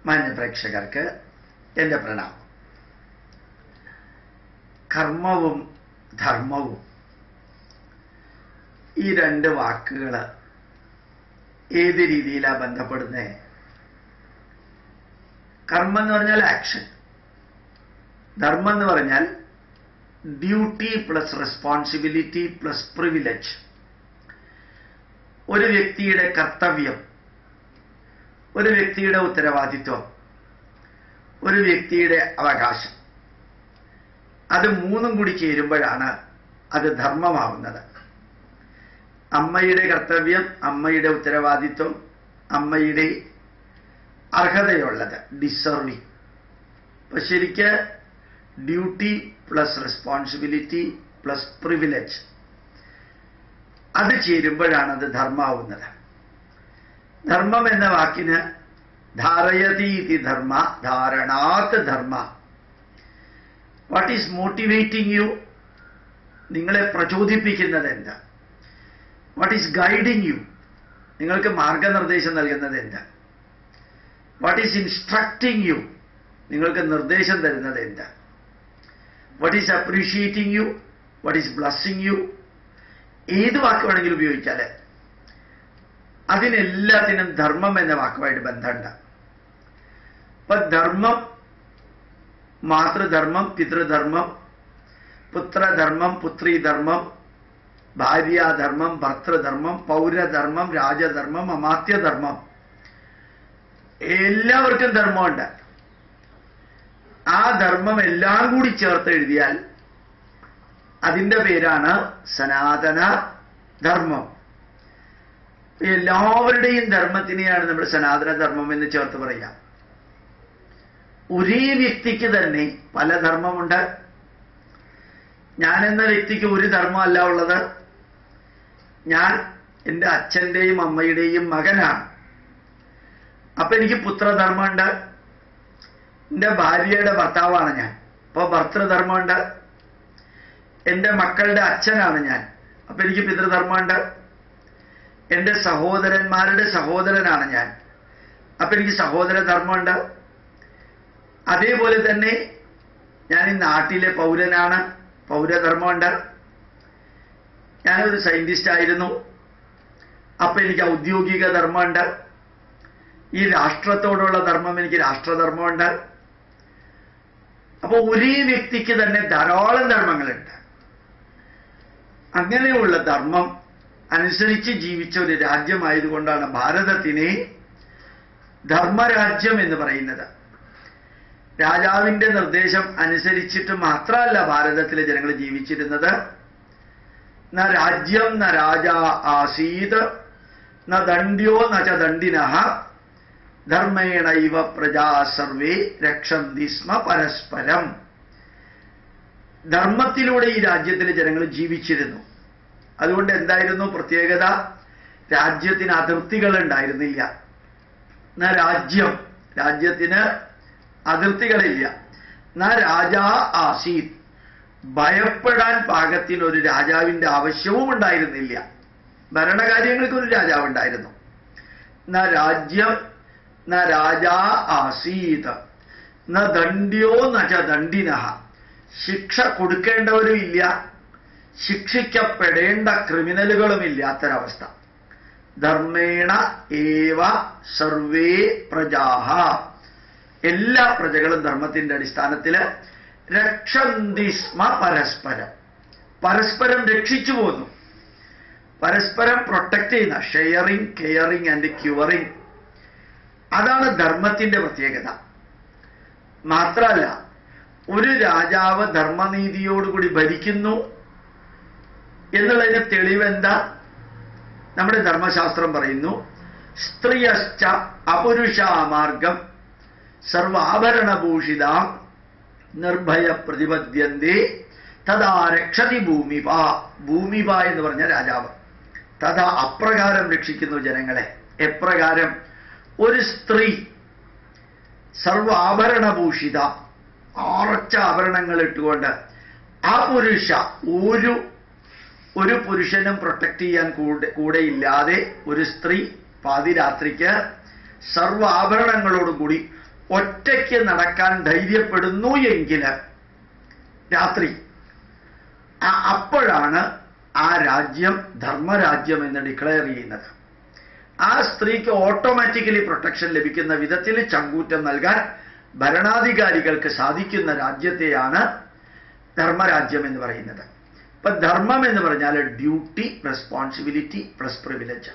മാന്യപ്രേക്ഷകർക്ക് എൻ്റെ പ്രണാമം. കർമ്മവും ധർമ്മവും ഈ രണ്ട് വാക്കുകൾ ഏത് രീതിയിലാണ് ബന്ധപ്പെടുന്നത്? കർമ്മം എന്ന് പറഞ്ഞാൽ ആക്ഷൻ, ധർമ്മം എന്ന് പറഞ്ഞാൽ duty plus responsibility plus privilege. ഒരു വ്യക്തിയുടെ കർത്തവ്യം, ഒരു വ്യക്തിയുടെ ഉത്തരവാദിത്വം, ഒരു വ്യക്തിയുടെ അവകാശം, അത് മൂന്നും കൂടി ചേരുമ്പോഴാണ് അത് ധർമ്മമാവുന്നത്. അമ്മയുടെ കർത്തവ്യം, അമ്മയുടെ ഉത്തരവാദിത്വം, അമ്മയുടെ അർഹതയുള്ളത്, ഡിസർവിങ്. അപ്പൊ ശരിക്ക് duty plus responsibility plus privilege, അത് ചേരുമ്പോഴാണ് അത് ധർമ്മാവുന്നത്. ധർമ്മം എന്ന വാക്കിന് ധാരയതീതി ധർമ്മ, ധാരണാത് ധർമ്മ. What is motivating you? നിങ്ങളെ പ്രചോദിപ്പിക്കുന്നത് എന്ത്? What is guiding you? നിങ്ങൾക്ക് മാർഗനിർദ്ദേശം നൽകുന്നത് എന്ത്? What is instructing you? നിങ്ങൾക്ക് നിർദ്ദേശം തരുന്നത് എന്ത്? What is appreciating you? What is blessing you? ഏത് വാക്ക് വേണമെങ്കിലും ഉപയോഗിച്ചാൽ അതിനെല്ലാത്തിനും ധർമ്മം എന്ന വാക്കുമായിട്ട് ബന്ധമുണ്ട്. അപ്പൊ ധർമ്മം, മാതൃധർമ്മം, പിതൃധർമ്മം, പുത്രധർമ്മം, പുത്രീധർമ്മം, ഭാര്യാധർമ്മം, ഭർത്തൃധർമ്മം, പൗരധർമ്മം, രാജധർമ്മം, അമാത്യധർമ്മം, എല്ലാവർക്കും ധർമ്മമുണ്ട്. ആ ധർമ്മം എല്ലാം കൂടി ചേർത്ത് എഴുതിയാൽ അതിൻ്റെ പേരാണ് സനാതന ധർമ്മം. എല്ലാവരുടെയും ധർമ്മത്തിനെയാണ് നമ്മൾ സനാതന ധർമ്മം എന്ന് ചേർത്ത് പറയാം. ഒരേ വ്യക്തിക്ക് തന്നെ പല ധർമ്മമുണ്ട്. ഞാൻ എന്ന വ്യക്തിക്ക് ഒരു ധർമ്മമല്ല ഉള്ളത്. ഞാൻ എൻ്റെ അച്ഛൻ്റെയും അമ്മയുടെയും മകനാണ്. അപ്പൊ എനിക്ക് പുത്രധർമ്മമുണ്ട്. എൻ്റെ ഭാര്യയുടെ ഭർത്താവാണ് ഞാൻ, അപ്പോൾ ഭർത്തൃധർമ്മമുണ്ട്. എൻ്റെ മക്കളുടെ അച്ഛനാണ് ഞാൻ, അപ്പൊ എനിക്ക് പിതൃധർമ്മമുണ്ട്. എൻ്റെ സഹോദരന്മാരുടെ സഹോദരനാണ് ഞാൻ, അപ്പൊ എനിക്ക് സഹോദരധർമ്മമുണ്ട്. അതേപോലെ തന്നെ ഞാൻ ഈ നാട്ടിലെ പൗരനാണ്, പൗരധർമ്മമുണ്ട്. ഞാനൊരു സയന്റിസ്റ്റ് ആയിരുന്നു, അപ്പൊ എനിക്ക് ഔദ്യോഗിക ധർമ്മമുണ്ട്. ഈ രാഷ്ട്രത്തോടുള്ള ധർമ്മം, എനിക്ക് രാഷ്ട്രധർമ്മമുണ്ട്. അപ്പോൾ ഒരേ വ്യക്തിക്ക് തന്നെ ധാരാളം ധർമ്മങ്ങളുണ്ട്. അങ്ങനെയുള്ള ധർമ്മം അനുസരിച്ച് ജീവിച്ച ഒരു രാജ്യമായതുകൊണ്ടാണ് ഭാരതത്തിനെ ധർമ്മരാജ്യം എന്ന് പറയുന്നത്. രാജാവിന്റെ നിർദ്ദേശം അനുസരിച്ചിട്ട് മാത്രമല്ല ഭാരതത്തിലെ ജനങ്ങൾ ജീവിച്ചിരുന്നത്. ന രാജ്യം ന രാജാ ആസീത് ന ദണ്ഡ്യോ ന ച ദണ്ഡിനഃ ധർമ്മേണ ഇവ പ്രജാ സർവേ രക്ഷന്തി സ്മ പരസ്പരം. ധർമ്മത്തിലൂടെ ഈ രാജ്യത്തിലെ ജനങ്ങൾ ജീവിച്ചിരുന്നു. അതുകൊണ്ട് എന്തായിരുന്നു പ്രത്യേകത? രാജ്യത്തിന് അതിർത്തികൾ ഉണ്ടായിരുന്നില്ല. ന രാജ്യം, രാജ്യത്തിന് അതിർത്തികളില്ല. ന രാജാ ആസീത്, ഭയപ്പെടാൻ പാകത്തിന് ഒരു രാജാവിന്റെ ആവശ്യവും ഉണ്ടായിരുന്നില്ല. ഭരണകാര്യങ്ങൾക്ക് ഒരു രാജാവ് ഉണ്ടായിരുന്നു. ന രാജ്യം ന രാജാ ആസീത് ന ദണ്ഡ്യോ ന ച ദണ്ഡിനഃ, ശിക്ഷ കൊടുക്കേണ്ടവരും ഇല്ല, ശിക്ഷിക്കപ്പെടേണ്ട ക്രിമിനലുകളും ഇല്ലാത്തൊരവസ്ഥ. ധർമ്മേണ ഏവ സർവേ പ്രജാഃ, എല്ലാ പ്രജകളും ധർമ്മത്തിന്റെ അടിസ്ഥാനത്തിൽ രക്ഷന്തി സ്മ പരസ്പരം, പരസ്പരം രക്ഷിച്ചു പോന്നു. പരസ്പരം പ്രൊട്ടക്ട് ചെയ്യുന്ന, ഷെയറിങ്, കെയറിങ് ആൻഡ് ക്യൂറിങ്, അതാണ് ധർമ്മത്തിന്റെ പ്രത്യേകത. മാത്രമല്ല, ഒരു രാജാവ് ധർമ്മനീതിയോടുകൂടി ഭരിക്കുന്നു എന്നുള്ളതിന് തെളിവെന്താ? നമ്മുടെ ധർമ്മശാസ്ത്രം പറയുന്നു, സ്ത്രീയശ്ച അപുരുഷാമാർഗം സർവാഭരണഭൂഷിത നിർഭയ പ്രതിപദ്യന്തേ തഥാ രക്ഷതി ഭൂമിപ. ഭൂമിപ എന്ന് പറഞ്ഞ രാജാവ് തഥാ അപ്രകാരം രക്ഷിക്കുന്നു ജനങ്ങളെ. എപ്രകാരം? ഒരു സ്ത്രീ സർവാഭരണഭൂഷിത, ആറച്ച ആഭരണങ്ങൾ ഇട്ടുകൊണ്ട്, ആ പുരുഷ, ഒരു പുരുഷനും പ്രൊട്ടക്ട് ചെയ്യാൻ കൂടെ ഇല്ലാതെ ഒരു സ്ത്രീ പാതിരാത്രിക്ക് സർവ്വ ആഭരണങ്ങളോടുകൂടി ഒറ്റയ്ക്ക് നടക്കാൻ ധൈര്യപ്പെടുന്നു എങ്കിൽ രാത്രി അപ്പോഴാണ് ആ രാജ്യം ധർമ്മരാജ്യം എന്ന് ഡിക്ലെയർ ചെയ്യുന്നത്. ആ സ്ത്രീക്ക് ഓട്ടോമാറ്റിക്കലി പ്രൊട്ടക്ഷൻ ലഭിക്കുന്ന വിധത്തിൽ ചങ്കൂറ്റം നൽകാൻ ഭരണാധികാരികൾക്ക് സാധിക്കുന്ന രാജ്യത്തെയാണ് ധർമ്മരാജ്യം എന്ന് പറയുന്നത്. ഇപ്പൊ ധർമ്മം എന്ന് പറഞ്ഞാൽ ഡ്യൂട്ടി, റെസ്പോൺസിബിലിറ്റി പ്ലസ് പ്രിവിലേജ്.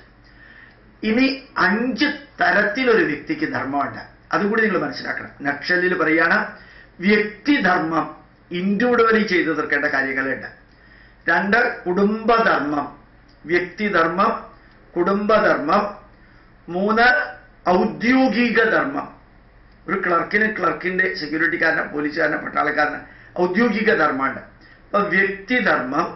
ഇനി 5 തരത്തിലൊരു വ്യക്തിക്ക് ധർമ്മമുണ്ട്. അതുകൂടി നിങ്ങൾ മനസ്സിലാക്കണം. നക്ഷലിൽ പറയാണ് വ്യക്തിധർമ്മം, ഇൻഡിവിജ്വലി ചെയ്തു തീർക്കേണ്ട കാര്യങ്ങളുണ്ട്. 2 കുടുംബധർമ്മം, വ്യക്തിധർമ്മം, കുടുംബധർമ്മം. 3 ഔദ്യോഗിക ധർമ്മം. ഒരു ക്ലർക്കിന്റെ, സെക്യൂരിറ്റിക്കാരന്, പോലീസുകാരന്, പട്ടാളക്കാരന് ഔദ്യോഗിക ധർമ്മമുണ്ട്. അപ്പൊ വ്യക്തിധർമ്മം,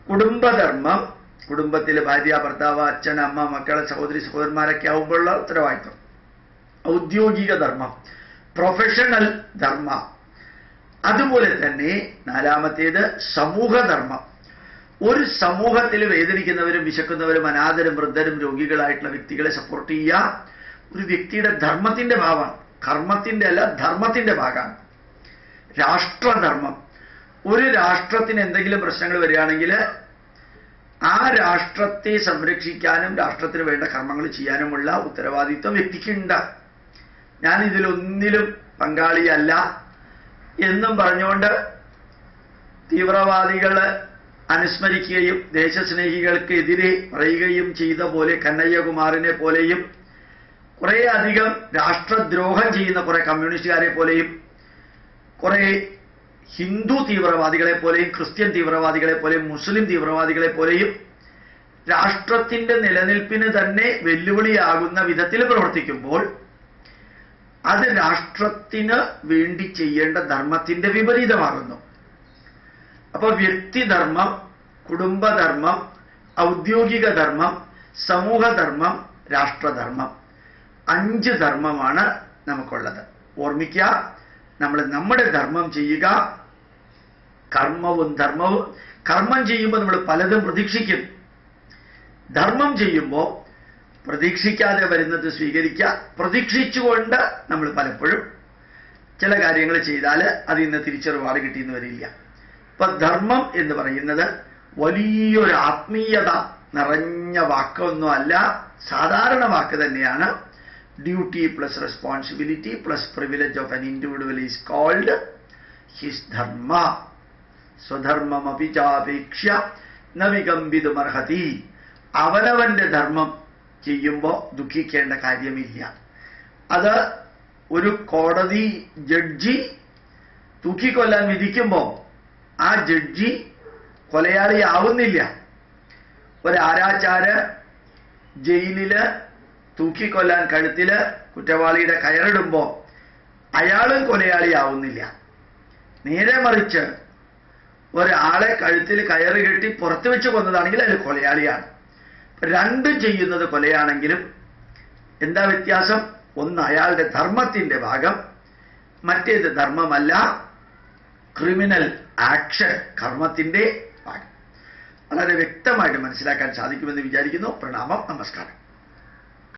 കുടുംബധർമ്മം, കുടുംബത്തിൽ ഭാര്യ, ഭർത്താവ്, അച്ഛൻ, അമ്മ, മക്കളെ, സഹോദരി, സഹോദരന്മാരൊക്കെ ആവുമ്പോഴുള്ള ഉത്തരവാദിത്വം. ഔദ്യോഗിക ധർമ്മം, പ്രൊഫഷണൽ ധർമ്മ. അതുപോലെ തന്നെ 4മത്തേത് സമൂഹധർമ്മം. ഒരു സമൂഹത്തിൽ വേദനിക്കുന്നവരും വിശക്കുന്നവരും അനാഥരും വൃദ്ധരും രോഗികളായിട്ടുള്ള വ്യക്തികളെ സപ്പോർട്ട് ചെയ്യുക ഒരു വ്യക്തിയുടെ ധർമ്മത്തിന്റെ ഭാഗമാണ്. കർമ്മത്തിന്റെ അല്ല, ധർമ്മത്തിന്റെ ഭാഗമാണ്. രാഷ്ട്രധർമ്മം. ഒരു രാഷ്ട്രത്തിന് എന്തെങ്കിലും പ്രശ്നങ്ങൾ വരികയാണെങ്കിൽ ആ രാഷ്ട്രത്തെ സംരക്ഷിക്കാനും രാഷ്ട്രത്തിന് വേണ്ട കർമ്മങ്ങൾ ചെയ്യാനുമുള്ള ഉത്തരവാദിത്വം വ്യക്തിക്കുണ്ട്. ഞാൻ ഇതിലൊന്നിലും പങ്കാളിയല്ല എന്നും പറഞ്ഞുകൊണ്ട് തീവ്രവാദികൾ അനുസ്മരിക്കുകയും ദേശസ്നേഹികൾക്ക് എതിരെ പറയുകയും ചെയ്ത പോലെ കന്നയ്യകുമാറിനെ പോലെയും കുറെ അധികം രാഷ്ട്രദ്രോഹം ചെയ്യുന്ന കുറെ കമ്മ്യൂണിസ്റ്റുകാരെ പോലെയും കുറെ ഹിന്ദു തീവ്രവാദികളെ പോലെയും ക്രിസ്ത്യൻ തീവ്രവാദികളെ പോലെയും മുസ്ലിം തീവ്രവാദികളെ പോലെയും രാഷ്ട്രത്തിന്റെ നിലനിൽപ്പിന് തന്നെ വെല്ലുവിളിയാകുന്ന വിധത്തിൽ പ്രവർത്തിക്കുമ്പോൾ അത് രാഷ്ട്രത്തിന് വേണ്ടി ചെയ്യേണ്ട ധർമ്മത്തിന്റെ വിപരീതമാകുന്നു. അപ്പൊ വ്യക്തിധർമ്മം, കുടുംബധർമ്മം, ഔദ്യോഗിക ധർമ്മം, സമൂഹധർമ്മം, രാഷ്ട്രധർമ്മം, 5 ധർമ്മമാണ് നമുക്കുള്ളത്. ഓർമ്മിക്കുക, നമ്മൾ നമ്മുടെ ധർമ്മം ചെയ്യുക. കർമ്മവും ധർമ്മവും. കർമ്മം ചെയ്യുമ്പോൾ നമ്മൾ പലതും പ്രതീക്ഷിക്കും. ധർമ്മം ചെയ്യുമ്പോൾ പ്രതീക്ഷിക്കാതെ വരുന്നത് സ്വീകരിക്കുക. പ്രതീക്ഷിച്ചുകൊണ്ട് നമ്മൾ പലപ്പോഴും ചില കാര്യങ്ങൾ ചെയ്താൽ അതിൽ നിന്ന് തിരിച്ചറിവാട് കിട്ടിയെന്ന് വരില്ല. ഇപ്പൊ ധർമ്മം എന്ന് പറയുന്നത് വലിയൊരു ആത്മീയത നിറഞ്ഞ വാക്കൊന്നും അല്ല, സാധാരണ വാക്ക് തന്നെയാണ്. Duty plus responsibility plus privilege of an individual is called his dharma. സ്വധർമ്മമപി ചാപേക്ഷ്യ ന വികമ്പിതുമർഹതി. അവനവന്റെ ധർമ്മം ചെയ്യുമ്പോൾ ദുഃഖിക്കേണ്ട കാര്യമില്ല. അത് ഒരു കോടതി ജഡ്ജി തൂക്കിക്കൊല്ലാൻ വിധിക്കുമ്പോൾ ആ ജഡ്ജി കൊലയാളിയാവുന്നില്ല. ഒരാരാച്ചാര് ജയിലില് തൂക്കിക്കൊല്ലാൻ കഴുത്തില് കുറ്റവാളിയുടെ കയറിടുമ്പോൾ അയാളും കൊലയാളിയാവുന്നില്ല. നേരെ മറിച്ച് ഒരാളെ കഴുത്തിൽ കയറ് കെട്ടി പുറത്തു വെച്ച് കൊന്നതാണെങ്കിൽ അയാൾ കൊലയാളിയാണ്. 2 ചെയ്യുന്നത് കൊലയാണെങ്കിലും എന്താ വ്യത്യാസം? ഒന്ന് അയാളുടെ ധർമ്മത്തിന്റെ ഭാഗം, മറ്റേത് ധർമ്മമല്ല, ക്രിമിനൽ ആക്ഷൻ കർമ്മത്തിന്റെ ഭാഗം. വളരെ വ്യക്തമായിട്ട് മനസ്സിലാക്കാൻ സാധിക്കുമെന്ന് വിചാരിക്കുന്നു. പ്രണാമം, നമസ്കാരം.